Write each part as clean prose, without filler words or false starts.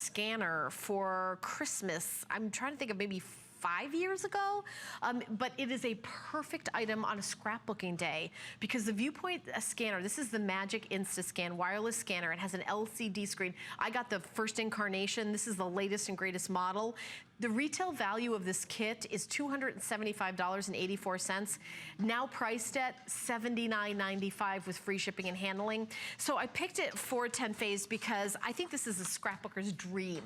scanner for Christmas. I'm trying to think of maybe 5 years ago, but it is a perfect item on a scrapbooking day because the VuPoint scanner, this is the Magic InstaScan wireless scanner. It has an LCD screen. I got the first incarnation. This is the latest and greatest model. The retail value of this kit is $275.84, now priced at $79.95 with free shipping and handling. So I picked it for 10 Faves because I think this is a scrapbooker's dream.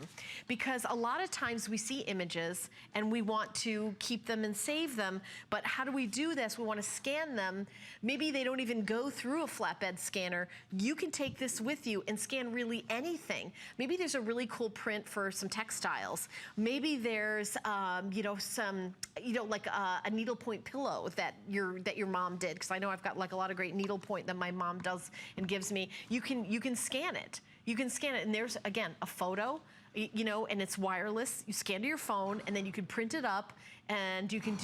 Because a lot of times we see images and we want to keep them and save them, but how do we do this? We want to scan them. Maybe they don't even go through a flatbed scanner. You can take this with you and scan really anything. Maybe there's a really cool print for some textiles. Maybe there's, you know, some, you know, like a needlepoint pillow that your mom did, because I know I've got like a lot of great needlepoint that my mom does and gives me. You can scan it. You can scan it, and there's, again, a photo, you know, and it's wireless. You scan to your phone, and then you can print it up, and you can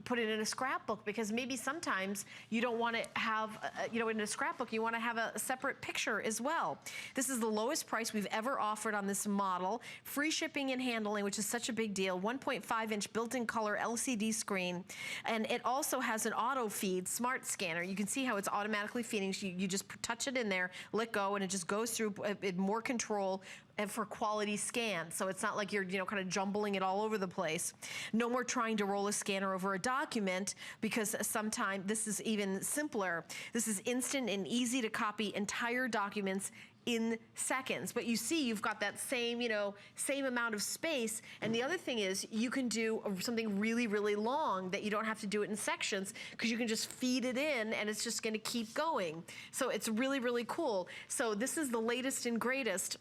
put it in a scrapbook, because maybe sometimes you don't want to have, you know, in a scrapbook, you want to have a separate picture as well. This is the lowest price we've ever offered on this model. Free shipping and handling, which is such a big deal. 1.5-inch built-in color LCD screen. And it also has an auto feed smart scanner. You can see how it's automatically feeding. You just touch it in there, let go, and it just goes through more control and for quality scan. So it's not like you're, you know, kind of jumbling it all over the place. No more trying to roll a scanner over a document, because sometimes this is even simpler. This is instant and easy to copy entire documents in seconds. But you see, you've got that same, you know, same amount of space. And the other thing is you can do something really, really long that you don't have to do it in sections, because you can just feed it in and it's just gonna keep going. So it's really, really cool. So this is the latest and greatest.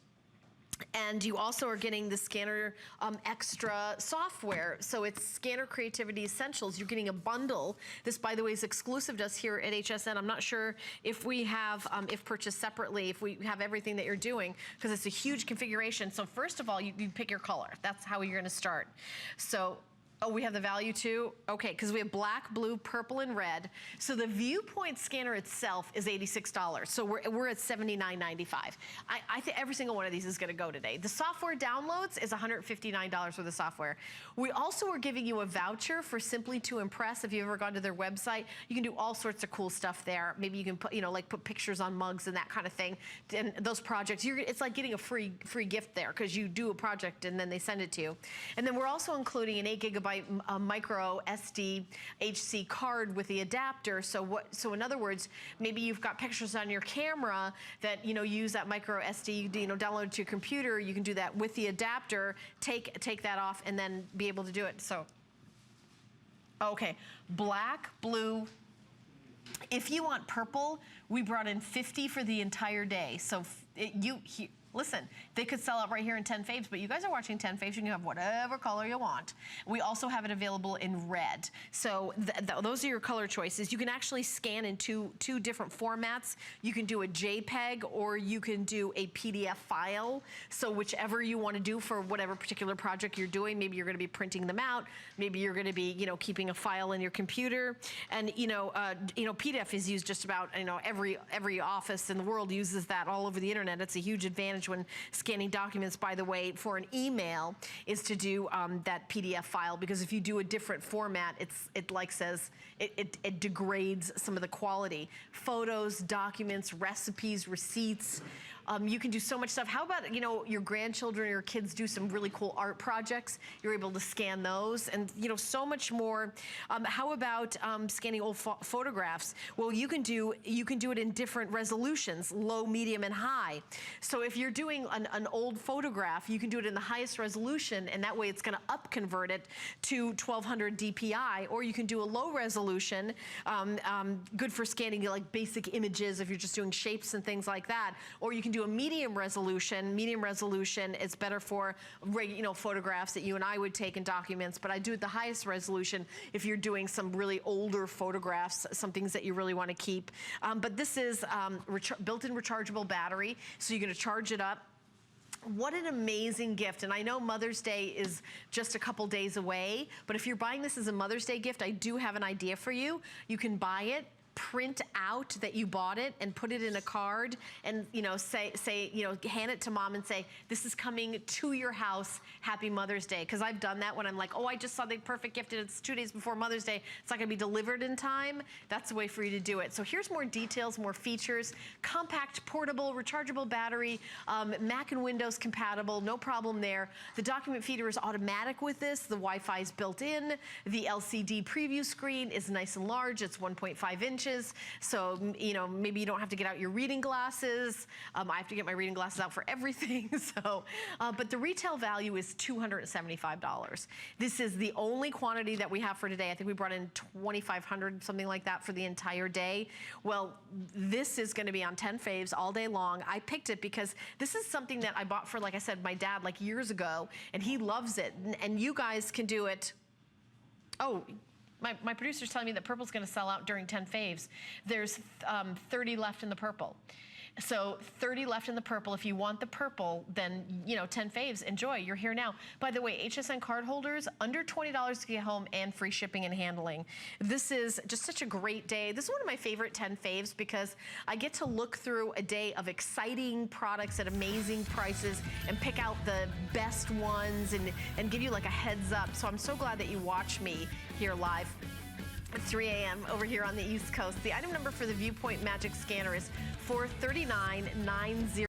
And you also are getting the Scanner Extra software. So it's Scanner Creativity Essentials. You're getting a bundle. This, by the way, is exclusive to us here at HSN. I'm not sure if we have, if purchased separately, if we have everything that you're doing, because it's a huge configuration. So first of all, you pick your color. That's how you're gonna start. So, oh, we have the value too? Okay, because we have black, blue, purple, and red. So the VuPoint scanner itself is $86. So we're at $79.95. I think every single one of these is gonna go today. The software downloads is $159 for the software. We also are giving you a voucher for Simply to Impress. If you've ever gone to their website, you can do all sorts of cool stuff there. Maybe you can put, you know, like put pictures on mugs and that kind of thing. And those projects, it's like getting a free gift there, because you do a project and then they send it to you. And then we're also including an 8 GB microSDHC card with the adapter. So in other words, maybe you've got pictures on your camera that, you know, use that microSD, you know, download to your computer. You can do that with the adapter, take that off, and then be able to do it. So, okay, black, blue. If you want purple, we brought in 50 for the entire day. So listen, they could sell out right here in 10 Faves, but you guys are watching 10 Faves, you can have whatever color you want. We also have it available in red. So those are your color choices. You can actually scan in two different formats. You can do a JPEG or you can do a PDF file. So whichever you want to do for whatever particular project you're doing, maybe you're going to be printing them out, maybe you're going to be, you know, keeping a file in your computer. And you know, PDF is used just about, you know, every office in the world uses that all over the internet. It's a huge advantage when scanning documents, by the way, for an email, is to do that PDF file, because if you do a different format, it degrades some of the quality. Photos, documents, recipes, receipts. You can do so much stuff. How about, you know, your grandchildren or your kids do some really cool art projects? You're able to scan those, and, you know, so much more. How about scanning old photographs? Well, you can do it in different resolutions, low, medium, and high. So if you're doing an old photograph, you can do it in the highest resolution, and that way it's gonna up convert it to 1200 DPI, or you can do a low resolution, good for scanning like basic images if you're just doing shapes and things like that, or you can do a medium resolution. Medium resolution is better for, you know, photographs that you and I would take in documents, but I do it the highest resolution if you're doing some really older photographs, some things that you really want to keep. But this is built-in rechargeable battery, so you're going to charge it up. What an amazing gift. And I know Mother's Day is just a couple days away, but if you're buying this as a Mother's Day gift, I do have an idea for you. You can buy it, print out that you bought it and put it in a card and, you know, say, you know, hand it to mom and say, this is coming to your house, happy Mother's Day. Because I've done that when I'm like, oh, I just saw the perfect gift and it's 2 days before Mother's Day. It's not gonna be delivered in time. That's the way for you to do it. So here's more details, more features. Compact, portable, rechargeable battery, Mac and Windows compatible, no problem there. The document feeder is automatic with this. The Wi-Fi is built in. The LCD preview screen is nice and large. It's 1.5 inches. So, you know, maybe you don't have to get out your reading glasses. I have to get my reading glasses out for everything. So, but the retail value is $275. This is the only quantity that we have for today. I think we brought in 2,500, something like that for the entire day. Well, this is gonna be on 10 faves all day long. I picked it because this is something that I bought for, like I said, my dad like years ago, and he loves it. And you guys can do it. Oh, my producer's telling me that purple's gonna sell out during 10 faves. There's 30 left in the purple. So 30 left in the purple. If you want the purple, then, you know, 10 faves, enjoy, you're here now. By the way, HSN card holders, under $20 to get home and free shipping and handling. This is just such a great day. This is one of my favorite 10 faves because I get to look through a day of exciting products at amazing prices and pick out the best ones and give you like a heads up. So I'm so glad that you watch me here live at 3 a.m. over here on the East Coast. The item number for the VuPoint Magic Scanner is 43990.